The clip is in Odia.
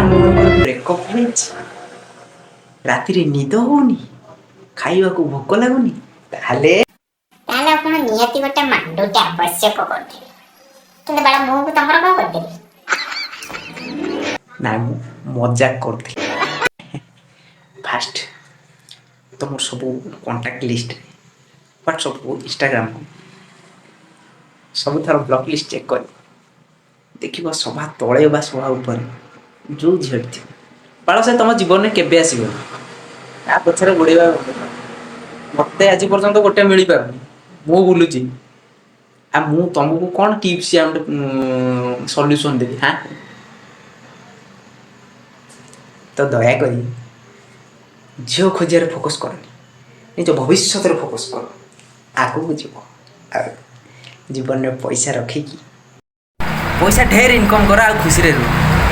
ଆପଣଙ୍କର ବ୍ରେକଅପ୍ ହେଇଛି, ରାତିରେ ନିଦ ହଉନି, ଖାଇବାକୁ ଭୋକ ଲାଗୁନି, ତାହେଲେ ତାହେଲେ ଆପଣ ନିହାତି ଗୋଟେ ମାଣ୍ଡୁଟେ ଆବଶ୍ୟକ କରୁଥିବେ। କିନ୍ତୁ ବାଳ ମୁହଁକୁ ତମର କଣ କରିଦେବି? ନାଇଁ ମୁଁ ମଜାକ କରୁଥିଲି। ଫାଷ୍ଟ ତମର ସବୁ କଣ୍ଟାକ୍ଟ ଲିଷ୍ଟରେ ହ୍ୱାଟ୍ସଆପ୍କୁ ଇନଷ୍ଟାଗ୍ରାମକୁ ସବୁଥର ବ୍ଲକ୍ ଲିଷ୍ଟ ଚେକ୍ କରି ଦେଖିବ ସଭା ତଳେ ବା ସଭା ଉପରେ ଯେଉଁ ଝିଅଟି ଥିବ ବାଳ ସେ ତମ ଜୀବନରେ କେବେ ଆସିବନି। ତା ପଛରେ ଗୋଡ଼େଇବା ମତେ ଆଜି ପର୍ଯ୍ୟନ୍ତ ଗୋଟେ ମିଳିପାରୁନି। ମୁଁ ବୁଲୁଛି ଆଉ ମୁଁ ତମକୁ କ'ଣ ଟିପ୍ସ ସଲ୍ୟୁସନ୍ ଦେବି? ହାଁ, ତ ଦୟାକରି ଝିଅ ଖୋଜିବାରେ ଫୋକସ୍ କରନି, ନିଜ ଭବିଷ୍ୟତରେ ଫୋକସ୍ କର। ଆଗକୁ ଯିବ ଆଉ ଜୀବନରେ ପଇସା ରଖିକି ପଇସା ଢେର ଇନକମ୍ କର ଆଉ ଖୁସିରେ ରୁହ।